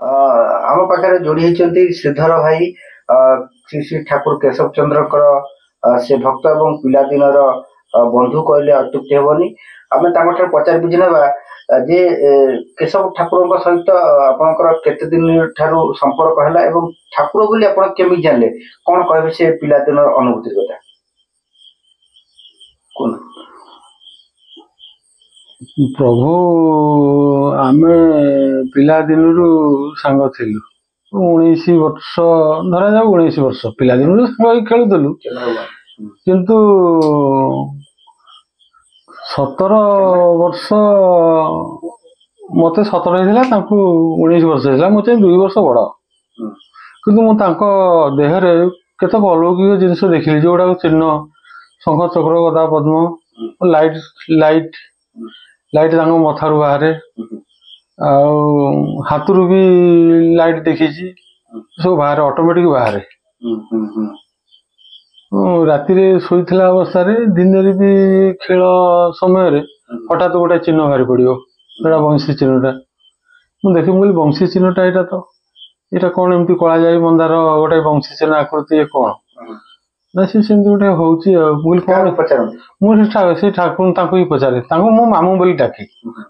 ଆମ ପାଖରେ ଯୋଡି ହେଇଛନ୍ତି ଶ୍ରୀଧର ଭାଇ। ଶ୍ରୀ ଶ୍ରୀ ଠାକୁର କେଶବ ଚନ୍ଦ୍ରଙ୍କର ସେ ଭକ୍ତ ଏବଂ ପିଲାଦିନର ବନ୍ଧୁ କହିଲେ ଅତ୍ୟୁକ୍ତି ହେବନି। ଆମେ ତାଙ୍କଠାରୁ ପଚାରି ବୁଝି ନେବା ଯେ କେଶବ ଠାକୁରଙ୍କ ସହିତ ଆପଣଙ୍କର କେତେ ଦିନ ଠାରୁ ସମ୍ପର୍କ ହେଲା ଏବଂ ଠାକୁର ବୋଲି ଆପଣ କେମିତି ଜାଣିଲେ, କଣ କହିବେ ସେ ପିଲାଦିନର ଅନୁଭୂତି କଥା କୁହନ୍ତୁ। ପ୍ରଭୁ ଆମେ ପିଲାଦିନରୁ ସାଙ୍ଗ ଥିଲୁ। 19 ବର୍ଷ ଧରାଯାଉ, 19 ବର୍ଷ ପିଲାଦିନରୁ ସାଙ୍ଗ ହେଇ ଖେଳୁଥିଲୁ। କିନ୍ତୁ 17 ବର୍ଷ ମତେ 17 ହେଇଥିଲା, ତାଙ୍କୁ 19 ବର୍ଷ ହେଇଥିଲା। ମୁଁ 2 ବର୍ଷ ବଡ। କିନ୍ତୁ ମୁଁ ତାଙ୍କ ଦେହରେ କେତେ ଅଲୌକିକ ଜିନିଷ ଦେଖିଲି, ଯୋଉଗୁଡାକ ଚିହ୍ନ, ଶଙ୍ଖ ଚକ୍ର ଗଦା ପଦ୍ମ, ଲାଇଟ୍ ଲାଇଟ୍ ଲାଇଟ୍ ତାଙ୍କ ମଥାରୁ ବାହାରେ, ଆଉ ହାତରୁ ବି ଲାଇଟ୍ ଦେଖିଛି। ସବୁ ବାହାରେ, ଅଟୋମେଟିକ ବାହାରେ। ରାତିରେ ଶୋଇଥିଲା ଅବସ୍ଥାରେ, ଦିନରେ ବି ଖେଳ ସମୟରେ ହଠାତ୍ ଗୋଟେ ଚିହ୍ନ ବାହାରି ପଡିବ, ସେଟା ବଂଶୀ ଚିହ୍ନଟା। ମୁଁ ଦେଖି, ମୁଁ କହିଲି ବଂଶୀ ଚିହ୍ନଟା ଏଇଟା ତ, ଏଇଟା କଣ ଏମିତି କଳା ଯାଇ ମନ୍ଦାର ଗୋଟେ ବଂଶୀ ଚିହ୍ନ ଆକୃତି, କଣ ନା ସେ ସେମିତି ଗୋଟେ ହଉଛି ଆଉ। ମୁଁ କହିଲି କଣ? ମୁଁ ସେ ଠାକୁର ତାଙ୍କୁ ହିଁ ପଚାରେ। ତାଙ୍କୁ ମୁଁ ମାମୁଁ ବୋଲି ଡାକେ।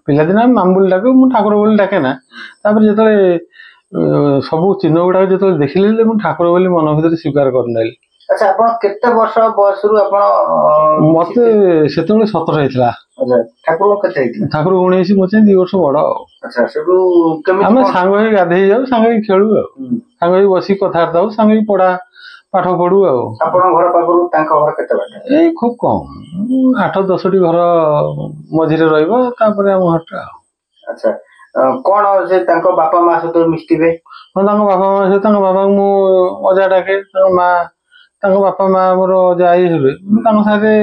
ପିଲାଦିନ ଆମେ ମାମୁଁ ବୋଲି ଡାକେ, ମୁଁ ଠାକୁର ବୋଲି ଡାକେ ନା। ତାପରେ ଯେତେବେଳେ ସବୁ ଚିହ୍ନ ଗୁଡାକ ଯେତେବେଳେ ଦେଖିଲେ, ମୁଁ ଠାକୁର ବୋଲି ମନ ଭିତରେ ସ୍ୱୀକାର କରିନେଲି। ଆଚ୍ଛା, ଆପଣ କେତେ ବର୍ଷ ବୟସରୁ ଆପଣ? ମତେ ସେତେବେଳେ 17 ହେଇଥିଲା। ଠାକୁର କେତେ ହେଇଥିଲା? ଠାକୁର 19, ମତେ 2 ବର୍ଷ ବଡ ଆଉ। ଆଚ୍ଛା, ସେଠୁ ଆମେ ସାଙ୍ଗ ହେଇ ଗାଧେଇ ଯାଉ, ସାଙ୍ଗ ହେଇ ଖେଳୁ ଆଉ, ସାଙ୍ଗ ହେଇ ବସିକି କଥାବାର୍ତ୍ତା ହଉ, ସାଙ୍ଗ ହେଇ ପାଠ ପଢୁ ଆଉ। ଆପଣଙ୍କ ଘର ପାଖରୁ ତାଙ୍କ ଘର କେତେ ବାଟ? ଏଇ ଖୁବ କମ, 8-10ଟି ଘର ମଝିରେ ରହିବ, ତାପରେ ଆମ ଘରଟା ଆଉ। ଆଚ୍ଛା, କଣ ସେ ତାଙ୍କ ବାପା ମା ସହିତ ମିଶିଥିବେ? ହଁ, ତାଙ୍କ ବାପା ମା ସହିତ, ତାଙ୍କ ବାବାଙ୍କୁ ମୁଁ ଅଜା ଡାକେ, ତାଙ୍କ ବାପା ମା ଆମର ଅଜା ଆଈ ହେବେ। ତାଙ୍କ ସାଥେ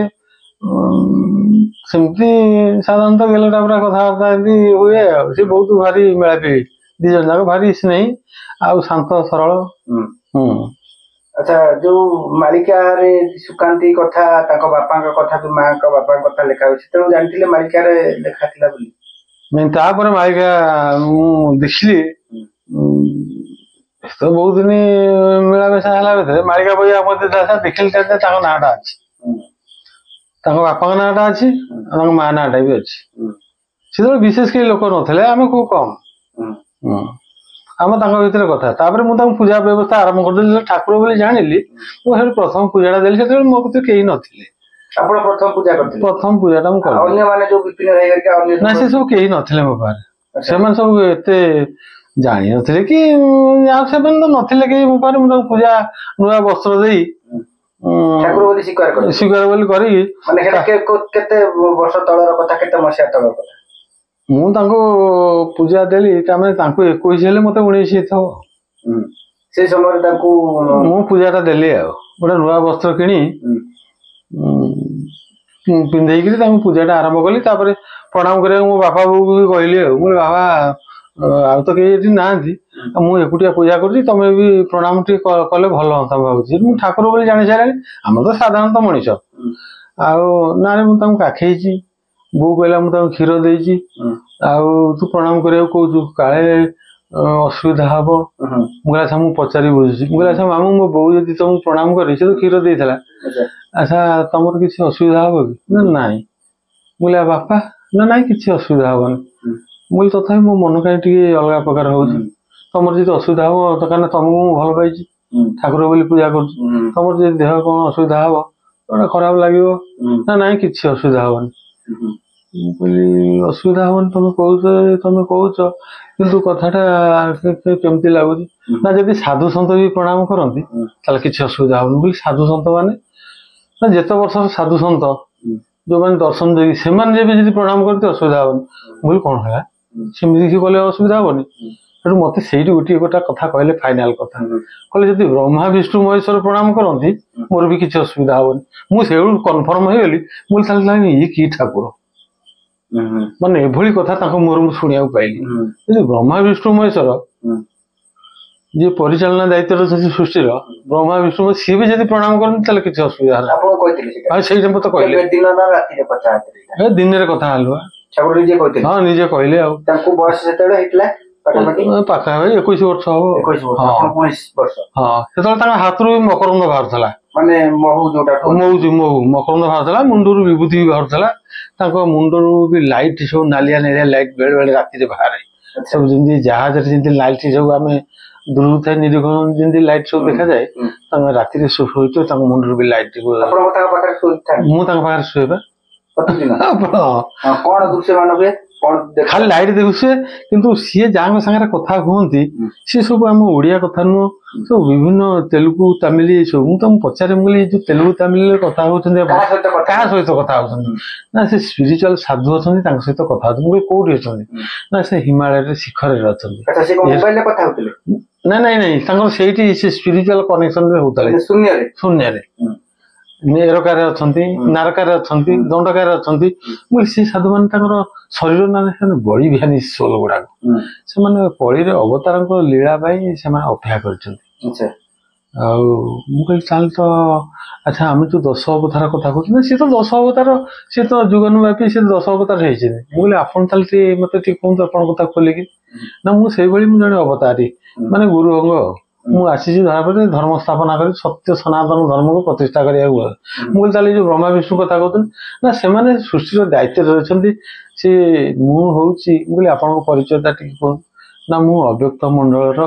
ସେମିତି ସାଧାରଣତଃ ଗେଲଟା ପୁରା କଥାବାର୍ତ୍ତା ଏମିତି ହୁଏ ଆଉ। ସେ ବହୁତ ଭାରି ମେଳାପି, 2 ଜଣ ଯାକ ଭାରି ସ୍ନେହୀ ଆଉ ଶାନ୍ତ ସରଳ। ଆଚ୍ଛା, ଯୋଉ ମାଳିକାରେ ସୁକାନ୍ତି କଥା, ତାଙ୍କ ବାପାଙ୍କ କଥା, ଯୋଉ ମାଙ୍କ ବାପାଙ୍କ କଥା ଲେଖା ହୁଏ, ସେତେବେଳେ ଜାଣିଥିଲେ ମାଳିକାରେ ଲେଖା ଥିଲା ବୋଲି? ନାଇଁ, ତାପରେ ମାଳିକା ମୁଁ ଦେଖିଲି, ତ ବହୁତ ଦିନ ମିଳାମିଶା ହେଲା ଭିତରେ ମାଳିକା ବହି ମତେ ଦେଖିଲି, ତାଙ୍କ ନାଁଟା ଅଛି, ତାଙ୍କ ବାପାଙ୍କ ନାଁଟା ଅଛି, ତାଙ୍କ ମା ନାଁଟା ବି ଅଛି। ସେତେବେଳେ ବିଶେଷ କେହି ଲୋକ ନଥିଲେ, ଆମେ ଖୁବ କମ। ଆମେ ତାଙ୍କ ଭିତରେ କଥା। ତାପରେ ମୁଁ ତାଙ୍କୁ ପୂଜା ବ୍ୟବସ୍ଥା ଆରମ୍ଭ କରିଦେଲି। ଯେତେବେଳେ ଠାକୁର ବୋଲି ଜାଣିଲି, ମୁଁ ସେଠି ପ୍ରଥମ ପୂଜାଟା ଦେଲି। ସେତେବେଳେ ମୋ କତିରେ କେହି ନଥିଲେ। ଆପଣ ପ୍ରଥମ ପୂଜା କରିଥିଲେ? ପ୍ରଥମ ପୂଜାଟା ମୁଁ କଲି। ଅନ୍ୟମାନେ ଯୋଉ ବିପିନ ଭାଇ ନା, ସେ ସବୁ କେହି ନଥିଲେ ମୋ ପାଖରେ। ସେମାନେ ସବୁ ଏତେ ଜାଣିନଥିଲେ କି, ଆଉ ସେମାନେ ତ ନଥିଲେ କେହି ମୋ ପାଖରେ। ମୁଁ ତାଙ୍କୁ ପୂଜା ନୂଆ ବସ୍ତ୍ର ଦେଇ ଠାକୁର ବୋଲି ସ୍ୱୀକାର ବୋଲି କରିକି, କେତେ ବର୍ଷ ତଳର କଥା, କେତେ ମସିହା ତଳର କଥା? ମୁଁ ତାଙ୍କୁ ପୂଜା ଦେଲି, ତାମାନେ ତାଙ୍କୁ 21 ହେଲେ ମତେ 19 ହେଇଥିବ। ସେଇ ସମୟରେ ତାଙ୍କୁ ମୁଁ ପୂଜାଟା ଦେଲି ଆଉ, ଗୋଟେ ନୂଆ ବସ୍ତ୍ର କିଣି ପିନ୍ଧେଇକିରି ତାଙ୍କୁ ପୂଜାଟା ଆରମ୍ଭ କଲି। ତାପରେ ପ୍ରଣାମ କରିବାକୁ ମୋ ବାପା ବୋଉକୁ ବି କହିଲି ଆଉ। ମୁଁ ବାବା, ଆଉ ତ କେହି ଏଠି ନାହାନ୍ତି, ମୁଁ ଏକୁଟିଆ ପୂଜା କରୁଛି, ତମେ ବି ପ୍ରଣାମ ଟିକେ କଲେ ଭଲ ହୁଅନ୍ତା ଭାବୁଛି। ମୁଁ ଠାକୁର ବୋଲି ଜାଣି ସାରିଲାଣି, ଆମେ ତ ସାଧାରଣତଃ ମଣିଷ। ଆଉ ନାରେ ମୁଁ ତାଙ୍କୁ କାଖେଇଛି। ବୋଉ କହିଲା ମୁଁ ତାଙ୍କୁ କ୍ଷୀର ଦେଇଛି, ଆଉ ତୁ ପ୍ରଣାମ କରିବାକୁ କହୁଛୁ, କାଳେ ଅସୁବିଧା ହବ। ମୁଁ କହିଲା ଆଚ୍ଛା, ମୁଁ ପଚାରି ବୁଝୁଛି। ମୁଁ କହିଲା ଆଚ୍ଛା ମାମୁଁ, ମୋ ବୋଉ ଯଦି ତମକୁ ପ୍ରଣାମ କରି, ସେ ତ କ୍ଷୀର ଦେଇଥିଲା, ଆଚ୍ଛା ତମର କିଛି ଅସୁବିଧା ହବ କି? ନା ନାଇଁ। ମୁଁ କହିଲା ବାପା, ନା ନାଇଁ କିଛି ଅସୁବିଧା ହବନି। ମୁଁ କହିଲି ତଥାପି ମୋ ମନ କାହିଁ ଟିକେ ଅଲଗା ପ୍ରକାର ହଉଛି। ତମର ଯଦି ଅସୁବିଧା ହବ, କାରଣ ତମକୁ ମୁଁ ଭଲ ପାଇଛି, ଠାକୁର ବୋଲି ପୂଜା କରୁଛି, ତମର ଯଦି ଦେହ କଣ ଅସୁବିଧା ହବ, ଗୋଟେ ଖରାପ ଲାଗିବ। ନା ନାଇଁ କିଛି ଅସୁବିଧା ହବନି। ମୁଁ କହିଲି ଅସୁବିଧା ହବନି ତମେ କହୁଛ, କିନ୍ତୁ କଥାଟା କେମିତି ଲାଗୁଛି। ନା ଯଦି ସାଧୁ ସନ୍ଥ ବି ପ୍ରଣାମ କରନ୍ତି, ତାହେଲେ କିଛି ଅସୁବିଧା ହବନି। ବୋଲି ସାଧୁ ସନ୍ଥ ମାନେ, ନା ଯେତେ ବର୍ଷର ସାଧୁ ସନ୍ଥ ଯୋଉମାନେ ଦର୍ଶନ ଦେଇକି, ସେମାନେ ଯଦି ପ୍ରଣାମ କରନ୍ତି ଅସୁବିଧା ହବନି। ମୁଁ କହିଲି କଣ ହେଲା, ସେମିତି କିଛି କଲେ ଅସୁବିଧା ହବନି? ସେଠୁ ମତେ ସେଇଠି ଗୋଟିଏ କଥା କହିଲେ, ଫାଇନାଲ କଥା କହିଲେ, ଯଦି ବ୍ରହ୍ମା ବିଷ୍ଣୁ ମହେଶ୍ୱର ପ୍ରଣାମ କରନ୍ତି, ମୋର ବି କିଛି ଅସୁବିଧା ହବନି। ମୁଁ ସେଇଠୁ କନଫର୍ମ ହେଇଗଲି। ମୁଁ କହିଲି ତାହେଲେ ଇଏ କି ଠାକୁର, ମାନେ ଏଭଳି କଥା ତାଙ୍କ ମୁହଁରୁ ମୁଁ ଶୁଣିବାକୁ ପାଇଲି। ଯଦି ବ୍ରହ୍ମା ବିଷ୍ଣୁ ମହେଶ୍ୱର ଯିଏ ପରିଚାଳନା ଦାୟିତ୍ୱରେ ଅଛନ୍ତି ସୃଷ୍ଟିର, ବ୍ରହ୍ମା ବିଷ୍ଣୁ ସିଏ ବି ଯଦି ପ୍ରଣାମ କରନ୍ତି, ତାହେଲେ କିଛି ଅସୁବିଧା ହେଲା। ସେଇଟା ମତେ କହିଲେ। ଦିନରେ କଥା ହେଲୁ। ହଁ ନିଜେ କହିଲେ। ଆଉ ତାଙ୍କୁ ବୟସ ସେତେବେଳେ ହେଇଥିଲା ପାଖାପାଖି ପାଖାପାଖି 21 ବର୍ଷ ହବ। 21 ବର୍ଷ ହଁ। 19 ବର୍ଷ ହଁ ସେତେବେଳେ ତାଙ୍କ ହାତରୁ ବି ମକରନ୍ଦ ବାହାରୁଥିଲା, ମାନେ ମହୁ ଯୋଉଟା ମହୁ ମକରନ୍ଦ ବାହାରୁଥିଲା, ମୁଣ୍ଡରୁ ବିଭୂତି ବି ବାହାରୁଥିଲା, ତାଙ୍କ ମୁଣ୍ଡରୁ ବି ଲାଇଟ୍ ସବୁ ନାଲିଆ ନାଲିଆ ଲାଇଟ୍ ବେଳେ ବେଳେ ରାତିରେ ବାହାରେ, ସବୁ ଯେମିତି ଜାହାଜରେ ଯେମିତି ଲାଇଟ୍ ସବୁ ଆମେ ଦୂରରୁ ଥାଏ ନିରୀକ୍ଷଣ ଯେମିତି ଲାଇଟ୍ ସବୁ ଦେଖାଯାଏ, ତାଙ୍କ ରାତିରେ ଶୋଇଥିବ ତାଙ୍କ ମୁଣ୍ଡରୁ ବି ଲାଇଟ୍। ଆପଣ ତାଙ୍କ ପାଖରେ ଶୋଇଥାନ୍ତି? ମୁଁ ତାଙ୍କ ପାଖରେ ଶୋଇବା ପ୍ରତିଦିନ କଣ ଦୃଶ୍ୟ ମାନ ହୁଏ, ଖାଲି ଲାଇଟ୍ ଦେଖୁଛେ, କିନ୍ତୁ ସିଏ ଯାହାଙ୍କ ସାଙ୍ଗରେ କଥା ହୁଅନ୍ତି ସିଏ ସବୁ ଆମ ଓଡିଆ କଥା ନୁହଁ, ସବୁ ବିଭିନ୍ନ ତେଲୁଗୁ ତାମିଲ ସବୁ। ମୁଁ ତମକୁ ପଚାରେ, ମୁଁ କହିଲି ଯୋଉ ତେଲୁଗୁ ତାମିଲରେ କଥା ହଉଛନ୍ତି କାହା ସହିତ କଥା ହଉଛନ୍ତି? ନା ସେ ସ୍ପିରିଚୁଆଲ ସାଧୁ ଅଛନ୍ତି ତାଙ୍କ ସହିତ କଥା ହଉଛନ୍ତି। ମୁଁ କହିଲି କୋଉଠି ଅଛନ୍ତି? ନା ସେ ହିମାଳୟରେ ଶିଖରରେ ଅଛନ୍ତି। କଥା ହଉଥିଲେ? ନାଇଁ ତାଙ୍କର ସେଇଠି ସେ ସ୍ପିରିଚୁଆଲ କନେକ୍ସନରେ ହଉଥିଲେ, ଶୂନ୍ୟରେ ଏରକାରେ ଅଛନ୍ତି, ନାରକାରେ ଅଛନ୍ତି, ଦଣ୍ଡକାରେ ଅଛନ୍ତି। ମୁଁ ସେ ସାଧୁ ମାନେ ତାଙ୍କର ଶରୀର ନା ବଳି ବିହାନୀ ସୋଲ ଗୁଡାକ, ସେମାନେ କଳିରେ ଅବତାରଙ୍କ ଲୀଳା ପାଇଁ ସେମାନେ ଅପେକ୍ଷା କରିଛନ୍ତି। ଆଉ ମୁଁ କହିଲି ତାହେଲେ ତ ଆଚ୍ଛା ଆମେ ଯୋଉ 10 ଅବତାର କଥା କହୁଛନ୍ତି, ସିଏ ତ 10 ଅବତାର, ସିଏ ତ ଯୁଗନବ୍ୟାପୀ, ସିଏ 10 ଅବତାର ହେଇଛନ୍ତି। ମୁଁ କହିଲି ଆପଣ ତାହେଲେ ଟିକେ ମତେ ଟିକେ କୁହନ୍ତୁ ଆପଣଙ୍କ କଥା ଖୋଲିକି। ନା ମୁଁ ସେଇଭଳି ମୁଁ ଜଣେ ଅବତାରୀ, ମାନେ ଗୁରୁ ଅଙ୍ଗ। ମୁଁ ଆସିଛି ଧରାପରେ ଧର୍ମ ସ୍ଥାପନା କରି ସତ୍ୟ ସନାତନ ଧର୍ମକୁ ପ୍ରତିଷ୍ଠା କରିବାକୁ। ମୁଁ କହିଲି ତାହେଲେ ଯୋଉ ବ୍ରହ୍ମା ବିଷ୍ଣୁ କଥା କହୁଛନ୍ତି, ନା ସେମାନେ ସୃଷ୍ଟିର ଦାୟିତ୍ୱରେ ଅଛନ୍ତି। ସେ ମୁଁ ହଉଛି, ମୁଁ କହିଲି ଆପଣଙ୍କ ପରିଚୟଟା ଟିକେ କୁହନ୍ତୁ। ନା ମୁଁ ଅବ୍ୟକ୍ତ ମଣ୍ଡଳର,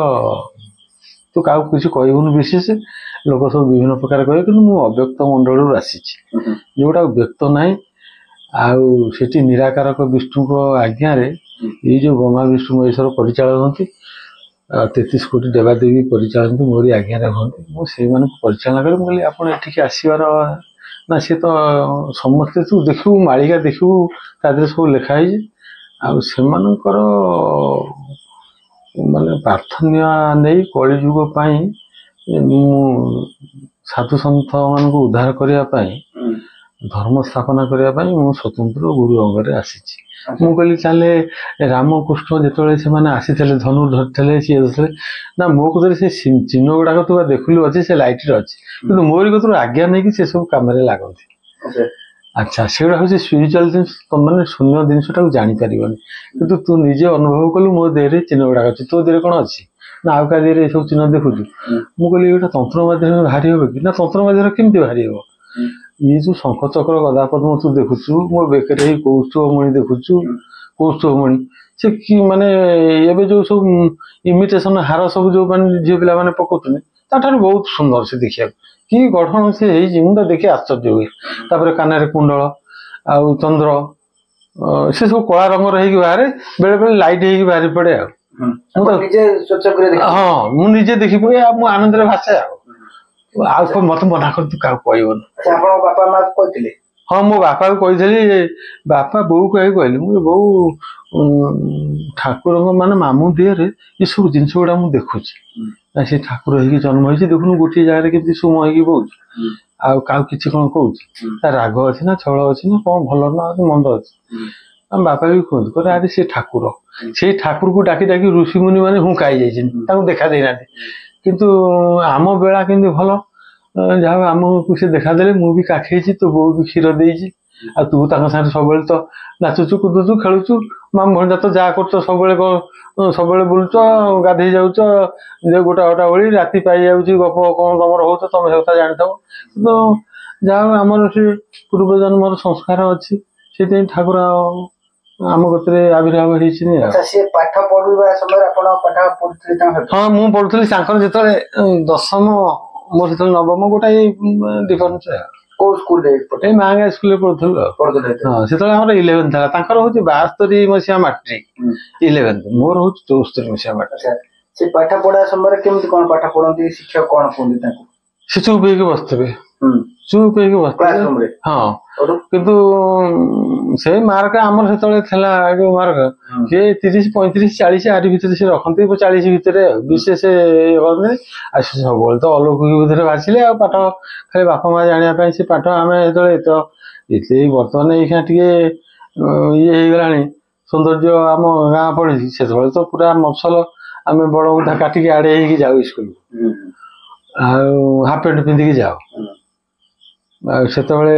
ତୁ କାହାକୁ କିଛି କହିବୁନି ବିଶେଷ, ଲୋକ ସବୁ ବିଭିନ୍ନ ପ୍ରକାର କହିବେ, କିନ୍ତୁ ମୁଁ ଅବ୍ୟକ୍ତ ମଣ୍ଡଳରୁ ଆସିଛି, ଯୋଉଟା ବ୍ୟକ୍ତ ନାହିଁ। ଆଉ ସେଠି ନିରାକାରକ ବିଷ୍ଣୁଙ୍କ ଆଜ୍ଞାରେ ଏଇ ଯୋଉ ବ୍ରହ୍ମା ବିଷ୍ଣୁ ମହେଶ୍ୱର ପରିଚାଳନା ହୁଅନ୍ତି, 33 କୋଟି ଦେବାଦେବୀ ପରିଚାଳନ୍ତି ମୋରି ଆଜ୍ଞାରେ ହୁଅନ୍ତି, ମୁଁ ସେଇମାନଙ୍କୁ ପରିଚାଳନା କରେ। ମୁଁ କହିଲି ଆପଣ ଏଠିକି ଆସିବାର, ନା ସିଏ ତ ସମସ୍ତେ ତୁ ଦେଖିବୁ, ମାଳିକା ଦେଖିବୁ, ତା ଦେହରେ ସବୁ ଲେଖା ହେଇଛି। ଆଉ ସେମାନଙ୍କର ମାନେ ପ୍ରାର୍ଥନୀୟ ନେଇ କଳିଯୁଗ ପାଇଁ ମୁଁ ସାଧୁ ସନ୍ଥ ମାନଙ୍କୁ ଉଦ୍ଧାର କରିବା ପାଇଁ, ଧର୍ମ ସ୍ଥାପନା କରିବା ପାଇଁ ମୁଁ ସ୍ୱତନ୍ତ୍ର ଗୁରୁ ଅଙ୍ଗରେ ଆସିଛି। ମୁଁ କହିଲି ତାହେଲେ ରାମକୃଷ୍ଣ ଯେତେବେଳେ ସେମାନେ ଆସିଥିଲେ, ଧନୁ ଧରିଥିଲେ, ସିଏ ଧରିଥିଲେ, ନା ମୋ କତିରେ ସେ ଚିହ୍ନ ଗୁଡାକ ତୁ ଦେଖିଲୁ ଅଛି, ସେ ଲାଇଟରେ ଅଛି, କିନ୍ତୁ ମୋରି କତିରୁ ଆଜ୍ଞା ନେଇକି ସେ ସବୁ କାମରେ ଲାଗନ୍ତି। ଆଚ୍ଛା, ସେଗୁଡା ହଉଛି ସ୍ପିରିଚୁଆଲ ଜିନିଷ, ମାନେ ଶୂନ୍ୟ ଜିନିଷଟାକୁ ଜାଣିପାରିବନି, କିନ୍ତୁ ତୁ ନିଜେ ଅନୁଭବ କଲୁ ମୋ ଦେହରେ ଚିହ୍ନ ଗୁଡାକ ଅଛି। ତୋ ଦେହରେ କଣ ଅଛି? ନା ଆଉ କାହା ଦେହରେ ଏସବୁ ଚିହ୍ନ ଦେଖୁଛୁ? ମୁଁ କହିଲି ଏଇଟା ତନ୍ତ୍ର ମାଧ୍ୟମରେ ବାହାରି ହବ କି? ନା ତନ୍ତ୍ର ମାଧ୍ୟମରେ କେମିତି ବାହାରି ହବ? ଇଏ ଯୋଉ ଶଙ୍ଖ ଚକ୍ର ଗଦା ପଦ୍ମ ତୁ ଦେଖୁଛୁ, ମୋ ବେକରେ ଏଇ କୌସ୍ତୁଭ ମଣି ଦେଖୁଛୁ, କୌସ୍ତୁଭ ମଣି ସେ କି ମାନେ ଏବେ ଯୋଉ ସବୁ ଇମିଟେସନ ହାର ସବୁ ଯୋଉ ମାନେ ଝିଅ ପିଲାମାନେ ପକଉଛନ୍ତି, ତାଠାରୁ ବହୁତ ସୁନ୍ଦର ସେ ଦେଖିବାକୁ, କି ଗଠନ ସେ ହେଇଛି, ମୁଁ ତ ଦେଖି ଆଶ୍ଚର୍ଯ୍ୟ ହୁଏ। ତାପରେ କାନରେ କୁଣ୍ଡଳ, ଆଉ ଚନ୍ଦ୍ର, ସେ ସବୁ କଳା ରଙ୍ଗର ହେଇକି ବାହାରେ, ବେଳେ ବେଳେ ଲାଇଟ୍ ହେଇକି ବାହାରି ପଡେ। ଆଉ ମୁଁ ନିଜେ ଦେଖି ପକେ, ଆଉ ମୁଁ ଆନନ୍ଦରେ ଭାସେ। ଆଉ ମତେ ମନା କରୁ ତୁ କାହାକୁ କହିବନି। ଆପଣଙ୍କ ବାପା ମା କହିଥିଲେ? ହଁ, ମୋ ବାପାକୁ କହିଥିଲି, ବାପା ବୋଉ କହିଲି, ମୁଁ ବୋଉ ଠାକୁରଙ୍କ ମାନେ ମାମୁଁ ଦିହରେ ଏସବୁ ଜିନିଷ ଗୁଡା ମୁଁ ଦେଖୁଛି, ସେ ଠାକୁର ହେଇକି ଜନ୍ମ ହେଇଛି, ଦେଖୁନୁ ଗୋଟିଏ ଜାଗାରେ କେମିତି ସୁମ ହେଇକି ବହୁଛି, ଆଉ କାହାକୁ କିଛି କଣ କହୁଛି, ତା ରାଗ ଅଛି ନା ଛଳ ଅଛି ନା କଣ, ଭଲ ନା ମନ୍ଦ ଅଛି। ଆମ ବାପା ବି କୁହନ୍ତୁ, କହିଲେ ଆରେ ସେ ଠାକୁର, ସେଇ ଠାକୁରକୁ ଡାକି ଡାକି ଋଷି ମୁନି ମାନେ ହୁଙ୍କା ହେଇଯାଇଛନ୍ତି, ତାଙ୍କୁ ଦେଖା ଦେଇନାହାନ୍ତି। କିନ୍ତୁ ଆମ ବେଳା କେମିତି ଭଲ, ଯାହା ଆମକୁ ସେ ଦେଖାଦେଲେ, ମୁଁ ବି କାଖେଇଛି, ତୋ ବୋଉ ବି କ୍ଷୀର ଦେଇଛି, ଆଉ ତୁ ତାଙ୍କ ସାଙ୍ଗରେ ସବୁବେଳେ ତ ନାଚୁଛୁ, କୁଦୁଛୁ, ଖେଳୁଛୁ, ମାମୁଁ ଭଣଜା ତ ଯାହା କରୁଛ, ସବୁବେଳେ ବୁଲୁଛ, ଗାଧେଇ ଯାଉଛ, ଗୋଟା ଓଳି ରାତି ପାଇଯାଉଛି, ଗପ କଣ ତମର ହଉଛ, ତମେ ସେ କଥା ଜାଣିଥିବ। କିନ୍ତୁ ଯାହା ହଉ ଆମର ସେ ପୂର୍ବ ଜନ୍ମର ସଂସ୍କାର ଅଛି, ସେଥିପାଇଁ ଠାକୁର ଆମ କତିରେ ଆବିର୍ଭାବ ହେଇଛି। ପାଠ ପଢିବା ସମୟରେ ଆପଣ ପାଠ ପଢୁଥିଲେ? ହଁ, ମୁଁ ପଢୁଥିଲି ତାଙ୍କର ଯେତେବେଳେ ଦଶମ, ମୋର ସେତେବେଳେ ନବମ, ଗୋଟାଏ ଡିଫରେନ୍ସ। କୋଉ ସ୍କୁଲରେ? ଏଇ ମାଙ୍ଗା ସ୍କୁଲରେ ପଢୁଥିଲୁ। ହଁ, ସେତେବେଳେ ଆମର 11 ଥିଲା, ତାଙ୍କର ହଉଛି 72 ମସିହା ମାଟ୍ରିକ 11, ମୋର ହଉଛି 74 ମସିହା ମାଟ୍ରିକ। ସେ ପାଠ ପଢା ସମୟରେ କେମିତି କଣ ପାଠ ପଢନ୍ତି, ଶିକ୍ଷକ କଣ କୁହନ୍ତି ତାଙ୍କୁ? ସେ ଚୁପ୍ ହେଇକି ବସିଥିବେ, ଚୁପ୍ ହେଇକି ବସିଥିବେ। ହଁ, କିନ୍ତୁ ସେଇ ମାର୍କ ଆମର ସେତେବେଳେ ଥିଲା, ଯୋଉ ମାର୍କ ସେ 30, 35, 40 ଆରି ଭିତରେ ସେ ରଖନ୍ତି, 40 ଭିତରେ, ଆଉ ବିଶେଷ ଇଏ କରନ୍ତି। ଆଉ ସେ ସବୁବେଳେ ତ ଅଲୌକିକ ଭିତରେ ଭାସିଲେ, ଆଉ ପାଠ ଖାଲି ବାପା ମା ଜାଣିବା ପାଇଁ ସେ ପାଠ, ଆମେ ଯେତେବେଳେ ଏତେ ବର୍ତ୍ତମାନ ଏଇଖିଣା ଟିକେ ଇଏ ହେଇଗଲାଣି, ସୌନ୍ଦର୍ଯ୍ୟ ଆମ ଗାଁ ପଡିଛି, ସେତେବେଳେ ତ ପୁରା ମଫସଲ, ଆମେ ବଡ ବୁଧା କାଟିକି ଆଡେଇ ହେଇକି ଯାଉ ସ୍କୁଲ, ଆଉ ହାଫ ପ୍ୟାଣ୍ଟ ପିନ୍ଧିକି ଯାଉ। ଆଉ ସେତେବେଳେ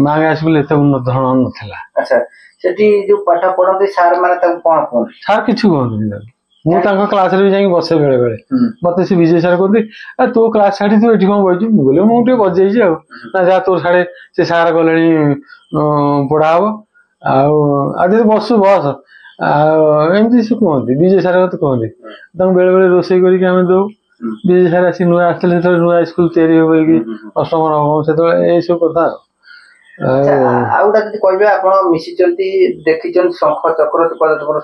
ମାଙ୍ଗା ସ୍କୁଲ ଏତେ ଉନ୍ନତ ଧରଣ ନଥିଲା। ସେଠି ଯୋଉ ପାଠ ପଢନ୍ତି ସାର୍ ମାନେ ତାଙ୍କୁ କଣ କୁହନ୍ତି? ସାର୍ କିଛି କୁହନ୍ତିନି, ମୁଁ ତାଙ୍କ କ୍ଲାସରେ ବି ଯାଇକି ବସେ ବେଳେ ବେଳେ। ମତେ ସେ ବିଜୟ ସାର୍ କହନ୍ତି ତୋ କ୍ଲାସ ଛାଡି ତୁ ଏଠି କଣ ବଇଛୁ? ମୁଁ କହିଲି ମୁଁ ଟିକେ ବସିଯାଇଛି ଆଉ। ନା ଯାହା ତୋର ସାଡେ ସେ ସାର୍ ଗଲେଣି ପଢା ହବ ଆଉ ଯଦି ବସୁ ବସ ଆଉ ଏମିତି ସେ କୁହନ୍ତି। ବିଜୟ ସାର୍ ମତେ କୁହନ୍ତି ତାଙ୍କୁ ବେଳେ ବେଳେ ରୋଷେଇ କରିକି ଆମେ ଦଉ। ବିଜୟ ସାର୍ ଆସି ନୂଆ ଆସିଥିଲେ ସେତେବେଳେ ନୂଆ ସ୍କୁଲ ତିଆରି ହବ କି ଅଷ୍ଟମ ନବମ ସେତେବେଳେ ଏଇସବୁ କଥା ଆଉ। ଆଉ ଗୋଟେ ଯଦି କହିବେ ଆପଣ ମିଶିଛନ୍ତି ଦେଖିଛନ୍ତି ଶଙ୍ଖ ଚକ୍ର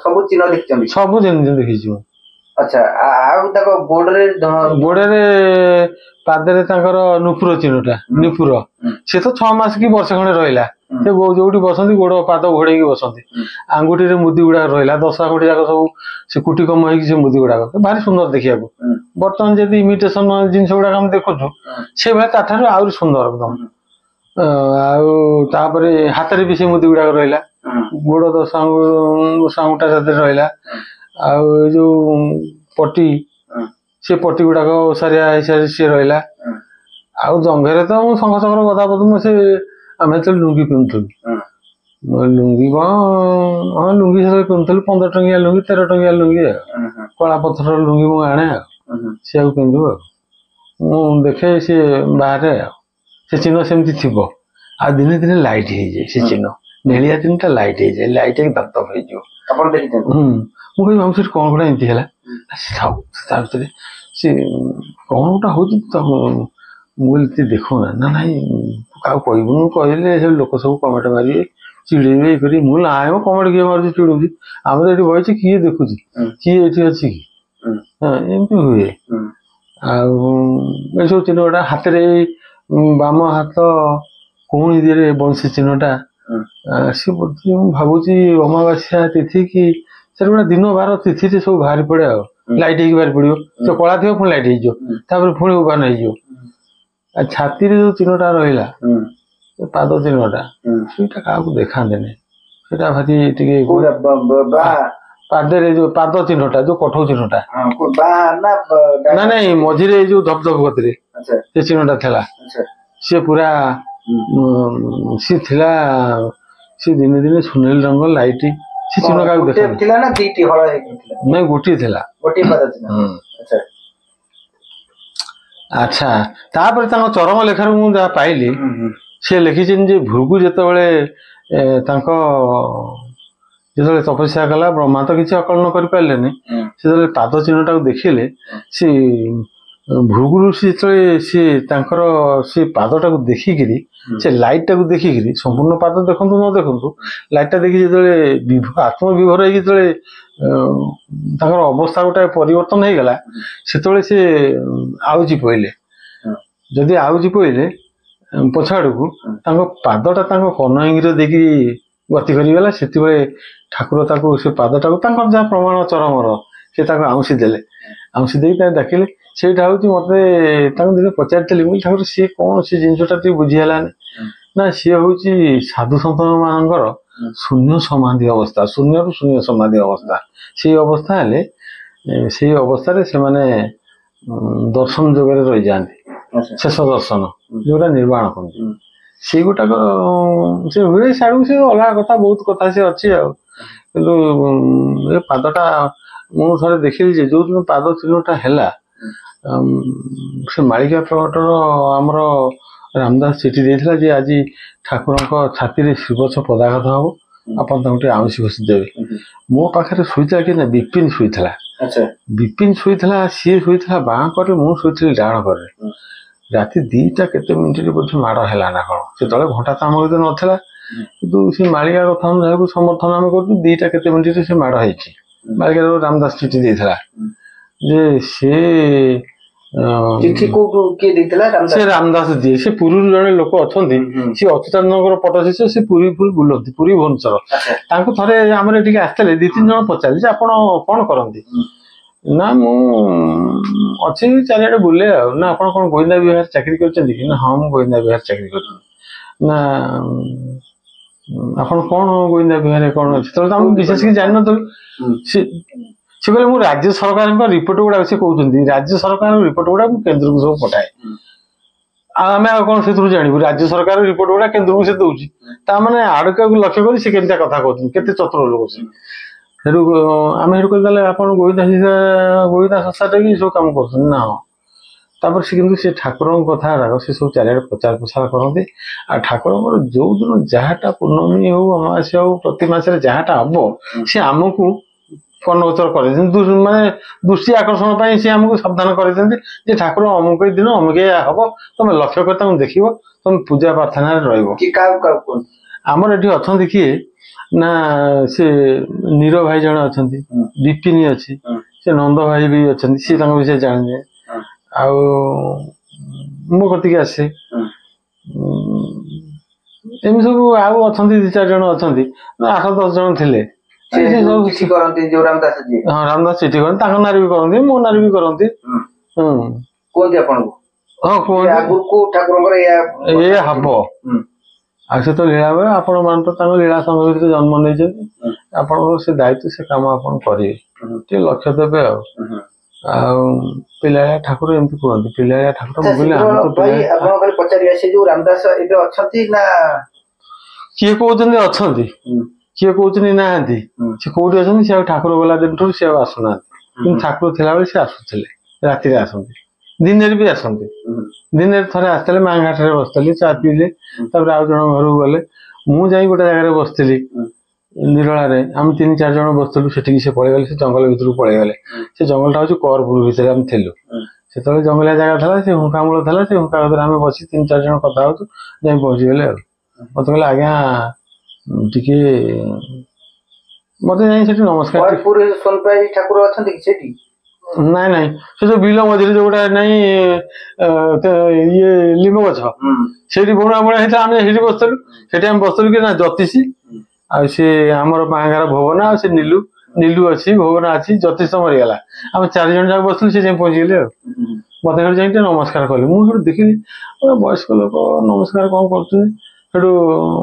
ସବୁ ଚିହ୍ନ ଦେଖିଛନ୍ତି? ସବୁ ଜିନିଷ ଦେଖିଛୁ। ଆଚ୍ଛା ଆଉ ତାଙ୍କ ଗୋଡରେ ପାଦରେ ତାଙ୍କର ନୁପୁର ଚିହ୍ନଟା ନୁପୁର। ସେ ତ 6 ମାସ କି ବର୍ଷେ ଖଣ୍ଡେ ରହିଲା। ସେ ଯୋଉଠି ବସନ୍ତି ଗୋଡ ପାଦ ଘୋଡେଇକି ବସନ୍ତି। ଆଙ୍ଗୁଠିରେ ମୁଦି ଗୁଡାକ ରହିଲା 10 ଆଙ୍ଗୁଠି ଯାକ ସବୁ ସେ କୁଟି କମ ହେଇକି ସେ ମୁଦି ଗୁଡାକ ଭାରି ସୁନ୍ଦର ଦେଖିବାକୁ। ବର୍ତ୍ତମାନ ଯଦି ଇମିଟେସନ ଜିନିଷ ଗୁଡାକ ଆମେ ଦେଖୁଛୁ ସେଇଭଳିଆ ତାଠାରୁ ଆହୁରି ସୁନ୍ଦର ଏକଦମ। ଆଉ ତାପରେ ହାତରେ ବି ସେ ମୁଦି ଗୁଡାକ ରହିଲା। ଗୋଡ 10 ଆଙ୍ଗୁଠା ସେଥିରେ ରହିଲା। ଆଉ ଏ ଯୋଉ ପଟି ସେ ପଟି ଗୁଡାକ ଓସାରିଆ ହିସାବରେ ସିଏ ରହିଲା। ଆଉ ଜଙ୍ଘରେ ତ ମୁଁ ଶଙ୍ଖ ଚକ୍ର ଗଦା ପଦ୍ମ ସେ ଆମେ ଯେତେବେଳେ ଲୁଙ୍ଗି ପିନ୍ଧୁଥିଲୁ। ଲୁଙ୍ଗି କଣ ହଁ ଲୁଙ୍ଗି ସେତେବେଳେ ପିନ୍ଧୁଥିଲୁ 15 ଟଙ୍କିଆ ଲୁଙ୍ଗି 13 ଟଙ୍କିଆ ଲୁଙ୍ଗି ଆଉ କଳା ପଥର ଲୁଙ୍ଗି ମୁଁ ଆଣେ ଆଉ ସେଆକୁ ପିନ୍ଧୁ ଆଉ। ମୁଁ ଦେଖେ ସେ ବାହାରେ ଆଉ ସେ ଚିହ୍ନ ସେମିତି ଥିବ। ଆଉ ଦିନେ ଦିନେ ଲାଇଟ୍ ହେଇଯାଏ ସେ ଚିହ୍ନ। ନେଳିଆ ଚିହ୍ନଟା ଲାଇଟ୍ ହେଇଯାଏ। ଲାଇଟ୍ ହେଇକି ଦପ ଦପ ହେଇଯିବ। ଆପଣ ଦେଖିଛନ୍ତି? ମୁଁ କହିବି ଆମ ସେଠି କଣ ଗୋଟେ ଏମିତି ହେଲା। ତା ଭିତରେ ସେ କଣ ଗୋଟେ ହଉଛି ମୁଁ କହିଲି ଦେଖୁନା ନା ନାଇଁ କାହାକୁ କହିବୁନୁ କହିଲେ ସେ ଲୋକ ସବୁ କମେଣ୍ଟ ମାରିବେ ଚିଡେଇବେ ଇଏ କରିବେ। ମୁଁ ନାଇଁ କମେଣ୍ଟ କିଏ ମାରୁଛି ଚିଡୁଛି ଆମେ ତ ଏଠି ବଇଛି କିଏ ଦେଖୁଛି କିଏ ଏଠି ଅଛି କି ଏମିତି ହୁଏ। ଆଉ ଏସବୁ ଚିହ୍ନ ଗୁଡା ହାତରେ ବାମ ହାତ କଉଣି ଦିହରେ ବଂଶୀ ଚିହ୍ନଟା ସେ ମୁଁ ଭାବୁଛି ଅମାବାସ୍ୟା ତିଥି କି ସେଟା ଗୋଟେ ଦିନ ବାର ତିଥିରେ ସବୁ ବାହାରି ପଡେ ଆଉ ଲାଇଟ୍ ହେଇକି ବାହାରି ପଡିବ। ସେ କଳା ଥିବ ପୁଣି ଲାଇଟ୍ ହେଇଯିବ ତାପରେ ପୁଣି ଉଭାନ ହେଇଯିବ। ଆଉ ଛାତିରେ ଯୋଉ ଚିହ୍ନଟା ରହିଲା ପାଦ ଚିହ୍ନଟା ସେଇଟା କାହାକୁ ଦେଖାନ୍ତିନି। ସେଇଟା ଭାରି ଟିକେ ପାଦରେ ଯୋଉ ପାଦ ଚିହ୍ନଟା ଯୋଉ କଠଉ ଚିହ୍ନଟା ନାଇଁ ମଝିରେ ଏଇ ଯୋଉ ଧପ ଧପ ଗତିରେ ସେ ଚିହ୍ନଟା ଥିଲା। ସିଏ ପୁରା ସିଏ ଥିଲା ସେ ଦିନେ ଦିନେ ସୁନେଲି ରଙ୍ଗ ଲାଇଟ୍ ସେ ଚିହ୍ନ କାହାକୁ ଥିଲା ନା ଦିଟି ହଳ ହେଇଥିଲା? ନାଇଁ ଗୋଟିଏ ଥିଲା। ଗୋଟିଏ ପାଦ ଥିଲା। ଆଚ୍ଛା ତାପରେ ତାଙ୍କ ଚରମ ଲେଖାରୁ ମୁଁ ଯାହା ପାଇଲି ସେ ଲେଖିଛନ୍ତି ଯେ ଭୃଗୁ ଯେତେବେଳେ ତାଙ୍କ ଯେତେବେଳେ ତପସ୍ୟା କଲା ବ୍ରହ୍ମା ତ କିଛି ଆକଳନ କରିପାରିଲେନି। ସେତେବେଳେ ପାଦ ଚିହ୍ନଟାକୁ ଦେଖିଲେ ସେ ଭୃଗୁରୁ ସେ ଯେତେବେଳେ ସେ ତାଙ୍କର ସେ ପାଦଟାକୁ ଦେଖିକିରି ସେ ଲାଇଟ୍ ଟାକୁ ଦେଖିକିରି ସମ୍ପୂର୍ଣ୍ଣ ପାଦ ଦେଖନ୍ତୁ ନ ଦେଖନ୍ତୁ ଲାଇଟ୍ ଟା ଦେଖି ଯେତେବେଳେ ଆତ୍ମବିଭୋର ହେଇକି ଯେତେବେଳେ ତାଙ୍କର ଅବସ୍ଥା ଗୋଟେ ପରିବର୍ତ୍ତନ ହେଇଗଲା ସେତେବେଳେ ସେ ଆଉଜି ପଇଲେ। ଯଦି ଆଉଜି ପଇଲେ ପଛ ଆଡକୁ ତାଙ୍କ ପାଦଟା ତାଙ୍କ କନଇଙ୍ଗିରେ ଦେଇକି ଗତି କରିଗଲା। ସେତେବେଳେ ଠାକୁର ତାକୁ ସେ ପାଦଟାକୁ ତାଙ୍କର ଯାହା ପ୍ରମାଣ ଚରମର ସେ ତାକୁ ଆଉଁସି ଦେଲେ। ଆଉଁସି ଦେଇକି ତାକୁ ଡାକିଲେ। ସେଇଟା ହଉଛି ମତେ ତାଙ୍କୁ ଦିନେ ପଚାରିଥିଲି ମୁଁ ଠାକୁର ସିଏ କଣ ସେ ଜିନିଷଟା ଟିକେ ବୁଝି ହେଲାନି। ନା ସିଏ ହଉଛି ସାଧୁ ସନ୍ଥ ମାନଙ୍କର ଶୂନ୍ୟ ସମାଧି ଅବସ୍ଥା ଶୂନ୍ୟରୁ ଶୂନ୍ୟ ସମାଧି ଅବସ୍ଥା। ସେଇ ଅବସ୍ଥା ହେଲେ ସେଇ ଅବସ୍ଥାରେ ସେମାନେ ଦର୍ଶନ ଯୋଗରେ ରହିଯାଆନ୍ତି। ଶେଷ ଦର୍ଶନ ଯୋଉଟା ନିର୍ବାଣ କହନ୍ତି ସେଇଗୁଟାକ ସେ ହୁଏ। ସିଆଡକୁ ସେ ଅଲଗା କଥା ବହୁତ କଥା ସେ ଅଛି ଆଉ। କିନ୍ତୁ ଏ ପାଦଟା ମୁଁ ଥରେ ଦେଖିଲି ଯେ ଯୋଉଦିନ ପାଦ ଚିହ୍ନଟା ହେଲା ସେ ମାଳିକା ପ୍ରକଟର ଆମର ରାମଦାସ ଚିଠି ଦେଇଥିଲା ଯେ ଆଜି ଠାକୁରଙ୍କ ଛାତିରେ ଶ୍ରୀବତ୍ସ ପଦାଘାତ ହବ ଆପଣ ତାଙ୍କୁ ଟିକେ ଆଉଁସି ଘଷି ଦେବେ। ମୋ ପାଖରେ ଶୋଇଥିଲା କି ନା ବିପିନ ଶୋଇଥିଲା। ବିପିନ ଶୋଇଥିଲା ସିଏ ଶୋଇଥିଲା ବାଁ କରେ ମୁଁ ଶୋଇଥିଲି ଡାହାଣ କରେ। ରାତି 2ଟା କେତେ ମିନିଟରେ ବୋଧେ ମାଡ଼ ହେଲା ନା କଣ। ସେତେବେଳେ ଘଣ୍ଟା ତ ଆମ ଭିତରେ ନଥିଲା କିନ୍ତୁ ସେ ମାଳିକା କଥା ଅନୁଯାୟୀ ସମର୍ଥନ ଆମେ କରୁଛୁ 2ଟା କେତେ ମିନିଟରେ ସେ ମାଡ଼ ହେଇଛି। ମାଳିକା ରାମଦାସ ଚିଠି ଦେଇଥିଲା ଯେ ସେ ସେ ରାମଦାସ ଦିଏ। ସେ ପୁରୀରୁ ଜଣେ ଲୋକ ଅଛନ୍ତି ସେ ଅଚ୍ୟୁତାନନ୍ଦଙ୍କର ପଟ ଶିଷ୍ୟ ସେ ପୁରୀ ବୁଲନ୍ତି ପୁରୀ ଭୁବନେଶ୍ୱର। ତାଙ୍କୁ ଥରେ ଆମର ଏଠିକି ଆସିଥିଲେ 2-3 ଜଣ ପଚାରିଲେ ଯେ ଆପଣ କଣ କରନ୍ତି। ନା ମୁଁ ଅଛି ଚାରିଆଡେ ବୁଲେ ଆଉ। ନା ଆପଣ କଣ ଗୋଇନ୍ଦା ବିଭାଗରେ ଚାକିରି କରିଛନ୍ତି କି? ନା ହଁ ମୁଁ ଗୋଇନ୍ଦା ବିଭାଗରେ ଚାକିରି କରିଛି। ନା ଆପଣ କଣ ଗୋଇନ୍ଦା ବିଭାଗରେ କଣ ଅଛି? ସେତେବେଳେ ତ ଆମେ ବିଶେଷ କିଛି ଜାଣିନଥିଲୁ। ସେ କହିଲେ ମୁଁ ରାଜ୍ୟ ସରକାରଙ୍କ ରିପୋର୍ଟ ଗୁଡାକ ସେ କହୁଛନ୍ତି ରାଜ୍ୟ ସରକାରଙ୍କ ରିପୋର୍ଟ ଗୁଡାକ ମୁଁ କେନ୍ଦ୍ରକୁ ସବୁ ପଠାଏ। ଆଉ ଆମେ ଆଉ କଣ ସେଥିରୁ ଜାଣିବୁ ରାଜ୍ୟ ସରକାର ରିପୋର୍ଟ ଗୁଡା କେନ୍ଦ୍ରକୁ ସେ ଦଉଛି। ତାମାନେ ଆଡକାକୁ ଲକ୍ଷ୍ୟ କରି ସେ କେମିତିଆ କଥା କହୁଛନ୍ତି କେତେ ଚତୁର ଲୋକ ସେ। ସେଠୁ ଆମେ ସେଠୁ କହିଲେ ଆପଣ ଗୋଇନ୍ଦା ସଂସ୍ଥାଟା ବି ସବୁ କାମ କରୁଛନ୍ତି ନା ହଁ। ତାପରେ ସେ କିନ୍ତୁ ସେ ଠାକୁରଙ୍କ କଥା ସେ ସବୁ ଚାରିଆଡେ ପ୍ରଚାର ପ୍ରସାର କରନ୍ତି। ଆଉ ଠାକୁରଙ୍କର ଯୋଉଦିନ ଯାହାଟା ପୂର୍ଣ୍ଣମୀ ହଉ ଅମାବାସ୍ୟା ହଉ ପ୍ରତି ମାସରେ ଯାହାଟା ହବ ସେ ଆମକୁ କର୍ଣ୍ଣଗୋଚର କରିଦିଅନ୍ତି, ମାନେ ଦୃଷ୍ଟି ଆକର୍ଷଣ ପାଇଁ ସେ ଆମକୁ ସାବଧାନ କରିଦିଅନ୍ତି ଯେ ଠାକୁର ଅମୁକ ଦିନ ଅମୁକ ହବ, ତମେ ଲକ୍ଷ୍ୟ କରି ତାଙ୍କୁ ଦେଖିବ, ତମେ ପୂଜା ପ୍ରାର୍ଥନାରେ ରହିବ। ଆମର ଏଠି ଅଛନ୍ତି କିଏ ନା ସେ ନୀର ଭାଇ ଜଣେ ଅଛନ୍ତି, ବିପିନି ଅଛି, ସେ ନନ୍ଦ ଭାଇ ବି ଅଛନ୍ତି, ସିଏ ତାଙ୍କ ବିଷୟରେ ଜାଣିବେ। ଆଉ ମୋ କତିକି ଆସେ ଏମିତି ସବୁ ଆଉ ଅଛନ୍ତି 2-4 ଜଣ ଅଛନ୍ତି, 8-10 ଜଣ ଥିଲେ। ଚିଠି କରନ୍ତି ଯୋଉ ରାମଦାସ ଜି। ହଁ ରାମଦାସ ଚିଠି କରନ୍ତି, ତାଙ୍କ ନାଁରେ ବି କରନ୍ତି, ମୋ ନାଁରେ ବି କରନ୍ତି। କୁହନ୍ତି ଆପଣଙ୍କୁ? ହଁ କୁହନ୍ତି ଆଗକୁ ଠାକୁରଙ୍କର ଏଇଆ ହବ। ଆଉ ସେ ତ ଲୀଳା ବେଳେ ଆପଣ ମାନେ ତ ତାଙ୍କ ଲୀଳା ସଂଘ ଭିତରେ ଜନ୍ମ ନେଇଛନ୍ତି, ଆପଣଙ୍କର ସେ ଦାୟିତ୍ୱ ସେ କାମ ଆପଣ କରିବେ, ଟିକେ ଲକ୍ଷ୍ୟ ଦେବେ। ଆଉ ପିଲାଳିଆ ଠାକୁର ଏମିତି କୁହନ୍ତି, ପିଲାଳିଆ ଠାକୁର। ଆପଣ ପଚାରିବେ ସେ ଯୋଉ ରାମଦାସ ଏବେ ଅଛନ୍ତି ନା କିଏ କହୁଛନ୍ତି ଅଛନ୍ତି, କିଏ କହୁଛନ୍ତି ନାହାନ୍ତି। ସେ କୋଉଠି ଅଛନ୍ତି, ସେ ଆଉ ଠାକୁର ଗଲା ଦିନଠାରୁ ସେ ଆଉ ଆସୁନାହାନ୍ତି। କିନ୍ତୁ ଠାକୁର ଥିଲାବେଳେ ସେ ଆସୁଥିଲେ, ରାତିରେ ଆସନ୍ତି, ଦିନରେ ବି ଆସନ୍ତି। ଦିନରେ ଥରେ ଆସିଥିଲେ, ମାଁ ଘାଟରେ ବସିଥିଲି, ଚା ପିଇଲେ, ତାପରେ ଆଉ ଜଣ ଘରକୁ ଗଲେ। ମୁଁ ଯାଇ ଗୋଟେ ଜାଗାରେ ବସିଥିଲି ନିରଳାରେ, ଆମେ 3-4 ଜଣ ବସିଥିଲୁ, ସେଠିକି ସେ ପଳେଇଗଲେ, ସେ ଜଙ୍ଗଲ ଭିତରକୁ ପଳେଇଗଲେ। ସେ ଜଙ୍ଗଲଟା ହଉଛି କରପୁର ଭିତରେ ଆମେ ଥିଲୁ। ସେତେବେଳେ ଜଙ୍ଗଲିଆ ଜାଗା ଥିଲା, ସେ ହୁଙ୍କାମୂଳ ଥିଲା, ସେ ହୁଙ୍କା ଭିତରେ ଆମେ ବସି 3-4 ଜଣ କଥା ହଉଛୁ, ଯାଇ ପହଞ୍ଚିଗଲେ। ଆଉ ମତେ କହିଲେ ଆଜ୍ଞା ଟିକେ, ମତେ ଯାଇ ସେଠି ନମସ୍କାର। ଠାକୁର ଅଛନ୍ତି କି ସେଠି? ନାଇଁ ସେ ଯୋଉ ବିଲ ମଝିରେ ଯୋଉଟା ନାଇଁ ଇଏ ଲିମ୍ବ ଗଛ, ସେଇଠି ବୁଣା ବୁଣା ହେଇଥିଲା, ଆମେ ସେଇଠି ବସିଥିଲୁ। ସେଠି ଆମେ ବସିଥିଲୁ କି ନା ଜ୍ୟୋତିଷୀ, ଆଉ ସେ ଆମର ମାଁଗାର ଭବନ, ଆଉ ସେ ନିଲୁ ଅଛି, ଭବନ ଅଛି। ଜ୍ୟୋତିଷ ମରିଗଲା, ଆମେ 4 ଜଣ ଯାକ ବସିଥିଲୁ, ସେ ଯାଇ ପହଞ୍ଚିଗଲେ। ଆଉ ମତେ ସେଠି ଯାଇ ଟିକେ ନମସ୍କାର କଲି। ମୁଁ ସେଠୁ ଦେଖିଲି ବୟସ୍କ ଲୋକ ନମସ୍କାର କଣ କରୁଛନ୍ତି, ସେଠୁ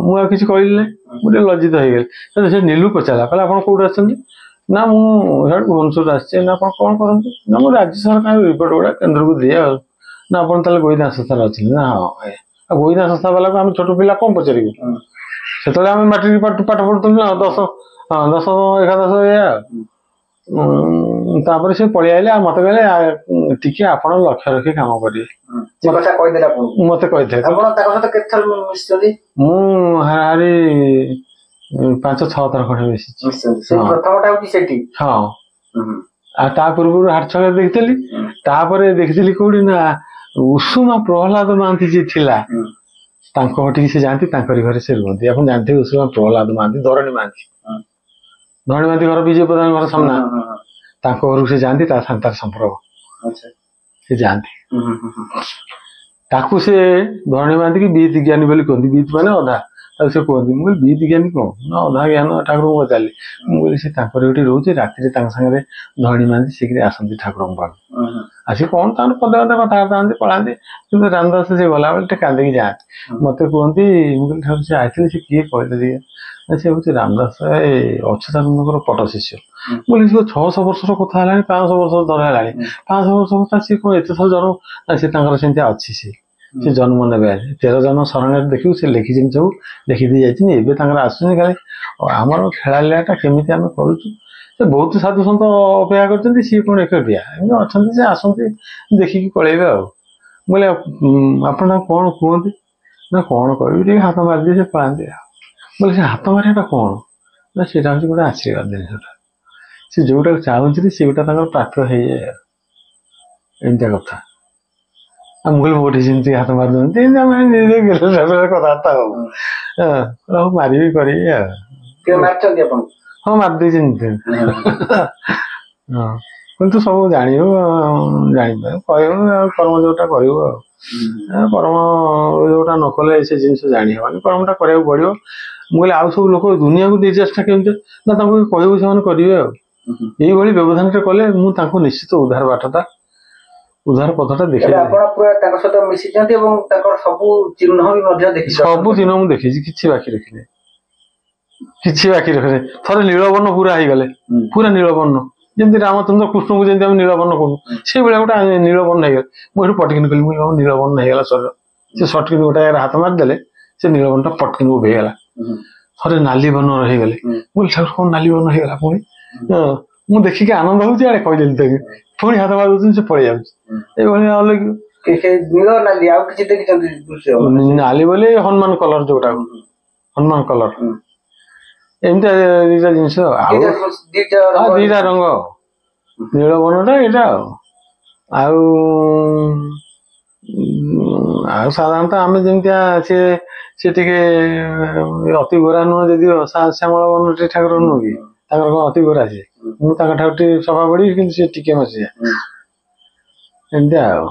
ମୁଁ ଆଉ କିଛି କହିଲି ନାହିଁ, ମୁଁ ଟିକେ ଲଜ୍ଜିତ ହେଇଗଲି। ସେ ନିଲୁ ପଚାରିଲା, କହିଲା ଆପଣ କୋଉଠୁ ଆସିଛନ୍ତି? ନା ମୁଁ ଭୁବନେଶ୍ୱର ଆସିଛି। ନା ଆପଣ କଣ କରନ୍ତି? ନା ମୁଁ ରାଜ୍ୟ ସରକାର ରିପୋର୍ଟ ଗୁଡା କେନ୍ଦ୍ରକୁ ଦିଏ। ଆଉ ନା ଆପଣ ତାହେଲେ ଗୋଇନ୍ଦା ସଂସ୍ଥାରେ ଅଛନ୍ତି? ନା ହଁ। ଆଉ ଗୋଇନ୍ଦା ସଂସ୍ଥା ବାଲାକୁ ଆମେ ଛୋଟ ପିଲା କଣ ପଚାରିବୁ? ସେତେବେଳେ ଆମେ ମାଟ୍ରିକ ପାଠ ପଢୁଥିଲୁ ନା, 10 11 ଏଇଆ। ତାପରେ ସେ ପଳେଇ ଆଇଲେ, ଆଉ ମତେ କହିଲେ ଟିକେ ଆପଣ ଲକ୍ଷ୍ୟ ରଖି କାମ କରିବେ। ମତେ କହିଥିଲେ। ମୁଁ ହାରି 5-6 ଥର ଖଣ୍ଡେ ମିଶିଛି। ହଁ। ଆଉ ତା ପୂର୍ବରୁ ହାଟଛକରେ ଦେଖିଥିଲି, ତାପରେ ଦେଖିଥିଲି କୋଉଠି ନା ଉଷୁମା ପ୍ରହ୍ଲାଦ ମହାନ୍ତି ଯିଏ ଥିଲା, ତାଙ୍କ ଘଟିକି ସେ ଯାଆନ୍ତି, ତାଙ୍କରି ଘରେ ସେ ରୁହନ୍ତି। ଆପଣ ଜାଣିଥିବେ ଉଷୁମା ପ୍ରହ୍ଲାଦ ମହାନ୍ତି, ଧରଣୀ ମହାନ୍ତି ଘର ବିଜୟ ପ୍ରଧାନ ଘର ସାମ୍ନା, ତାଙ୍କ ଘରକୁ ସେ ଯାଆନ୍ତି, ତା ସାଙ୍ଗେ ତାର ସମ୍ପର୍କ, ସେ ଯାଆନ୍ତି। ତାକୁ ସେ ଧରଣୀ ମହାନ୍ତି କି ବିତ୍ ଜ୍ଞାନୀ ବୋଲି କୁହନ୍ତି, ବିତ୍ ମାନେ ଅଧା, ତାକୁ ସେ କୁହନ୍ତି। ମୁଁ କହିଲି ବିତ୍ ଜ୍ଞାନୀ କଣ ନା ଅଧା ଜ୍ଞାନ ଠାକୁରଙ୍କୁ ପଚାରିଲି। ମୁଁ କହିଲି ସେ ତାଙ୍କର ଏଠି ରହୁଛି, ରାତିରେ ତାଙ୍କ ସାଙ୍ଗରେ ଧରଣୀ ମହାନ୍ତି ଶୀଘ୍ର ଆସନ୍ତି ଠାକୁରଙ୍କ ପାଖକୁ। ଆସି କଣ ତାଙ୍କର ପଦେ କଥାବାର୍ତ୍ତା ହୁଅନ୍ତି, ପଳାନ୍ତି। କିନ୍ତୁ ରାମଦାସ ସେ ଗଲାବେଳେ ଟିକେ କାନ୍ଦିକି ଯାଆନ୍ତି। ମତେ କୁହନ୍ତି, ମୁଁ କହିଲି ଠାକୁର ସେ ଆଇଥିଲେ, ସେ କିଏ କହିଲେ ଟିକେ? ସେ ହଉଛି ରାମଦାସ ଅଚ୍ୟୁତାନନ୍ଦଙ୍କର ପଟ ଶିଷ୍ୟ। ମୁଁ କହିଲି 600 ବର୍ଷର କଥା ହେଲାଣି, 500 ବର୍ଷ ଧରା ହେଲାଣି, 500 ବର୍ଷ କଥା ସିଏ କଣ ଏତେ ଥର ଜନ୍ମ? ସେ ତାଙ୍କର ସେମିତିଆ ଅଛି, ସେ ଜନ୍ମ ନେବେ 13 ଜନ୍ମ ଶରଣରେ ଦେଖିବୁ, ସେ ଲେଖିଛନ୍ତି ସବୁ, ଲେଖିଦେଇ ଯାଇଛନ୍ତି। ଏବେ ତାଙ୍କର ଆସୁଛନ୍ତି ଖାଲି ଆମର ଖେଳାଳିଆଟା କେମିତି ଆମେ କରୁଛୁ। ସେ ବହୁତ ସାଧୁ ସନ୍ଥ ଅପେକ୍ଷା କରିଛନ୍ତି, ସିଏ କଣ ଏକୁଟିଆ ଏମିତି ଅଛନ୍ତି, ସେ ଆସନ୍ତି ଦେଖିକି ପଳେଇବେ। ଆଉ ମୁଁ କହିଲି ଆପଣ ତାଙ୍କୁ କଣ କୁହନ୍ତି? ନା କଣ କହିବି, ଟିକେ ହାତ ମାରିଦିଏ, ସେ ପଳାନ୍ତି। ଆଉ ବୋଲେ ସେ ହାତ ମାରିବାଟା କଣ ନା, ସେଇଟା ହଉଛି ଗୋଟେ ଆଶୀର୍ବାଦ ଜିନିଷଟା। ସେ ଯୋଉଟାକୁ ଚାହୁଁଛନ୍ତି ସେଗୁଟା ତାଙ୍କର ପ୍ରାପ୍ୟ ହେଇଯାଏ। ଏମିତିଆ କଥା। ଆଉ ମୁଁ କହିଲି ମୋଠି ସେମିତି ହାତ ମାରିଦିଅନ୍ତି, କଥାବାର୍ତ୍ତା ହଉ ମାରିବି କରିବି। ଆଉ ହଁ ମାରିଦେଇଛି। ହଁ କିନ୍ତୁ ସବୁ ଜାଣିବୁ, ଜାଣିପାରିବୁ, କହିବୁ, ଆଉ କର୍ମ ଯୋଉଟା କରିବୁ। ଆଉ କର୍ମ ଯୋଉଟା ନ କଲେ ସେ ଜିନିଷ ଜାଣି ହବନି, କର୍ମଟା କରିବାକୁ ପଡିବ। ମୁଁ କହିଲି ଆଉ ସବୁ ଲୋକ ଦୁନିଆକୁ ନିର୍ଯାସଟା କେମିତି ନା, ତାଙ୍କୁ କହିବୁ ସେମାନେ କରିବେ। ଆଉ ଏଇଭଳି ବ୍ୟବଧାନଟା କଲେ ମୁଁ ତାଙ୍କୁ ନିଶ୍ଚିତ ଉଦ୍ଧାର ପଥଟା ଦେଖେଇବି। ଆପଣ ପୁରା ତାଙ୍କ ସହିତ ମିଶିଛନ୍ତି ଏବଂ ତାଙ୍କର ସବୁ ଚିହ୍ନ ବି ମଧ୍ୟ ଦେଖିଛନ୍ତି? ସବୁ ଚିହ୍ନ ମୁଁ ଦେଖିଛି, କିଛି ବାକି ରଖିନି। ଥରେ ନୀଳବର୍ଣ୍ଣ ପୁରା ହେଇଗଲେ, ପୁରା ନୀଳବର୍ଣ୍ଣ, ଯେମିତି ରାମଚନ୍ଦ୍ର କୃଷ୍ଣଙ୍କୁ ଯେମିତି ଆମେ ନୀଳବର୍ଣ୍ଣ କରୁ, ସେଇଭଳିଆ ଗୋଟେ ନୀଳବର୍ଣ୍ଣ ହେଇଗଲେ। ମୁଁ ଏଠୁ ପଟକିନି କଲି, ମୁଁ ନୀଳବର୍ଣ୍ଣ ହେଇଗଲା ଶରୀର। ସେ ସଟକିନି ଗୋଟେ ଜାଗାରେ ହାତ ମାରିଦେଲେ, ସେ ନୀଳବର୍ଣ୍ଣଟା ପଟକିନି ଉଭେଇଗଲା। ଥରେ ନାଲି ବର୍ଣ୍ଣର ହେଇଗଲେ। ମୁଁ କହିଲି ଠାକୁର କଣ ନାଲି ବର୍ଣ୍ଣ ହେଇଗଲା? ପୁଣି ହଁ ମୁଁ ଦେଖିକି ଆନନ୍ଦ ହଉଛି ଆଡେ କହିଦେଲି ତାକୁ ପୁଣି ହାତ ମାରୁଛନ୍ତି ସେ ପଳେଇ ଯାଉଛି ଏଇଭଳିଆ ଅଲଗା ନୀଳ ନାଲି ଆଉ କିଛି ଦେଖିଛନ୍ତି ଦୃଶ୍ୟ ନାଲି ବୋଲି ହନୁମାନ କଲର ଯୋଉଟାକୁ ହନୁମାନ କଲର ଏମିତିଆ ଦିଟା ଜିନିଷ ଆଉ ଦିଟା ରଙ୍ଗ ନୀଳ ବର୍ଣ୍ଣଟା ଏଇଟା ଆଉ ଆଉ ସାଧାରଣତଃ ଆମେ ଯେମିତିଆ ସେ ଟିକେ ଅତି ଗୋରା ନୁହଁ ଯଦିଓ ଶ୍ୟାମଳ ବର୍ଣ୍ଣ ଟିକେ ଠାକୁର ନୁହଁ କି ତାଙ୍କର କଣ ଅତି ଗୋରା ସିଏ ମୁଁ ତାଙ୍କ ଠାରୁ ଟିକେ ସଫା ପଡିବି କିନ୍ତୁ ସେ ଟିକେ ମସିଆ ଏମିତିଆ ଆଉ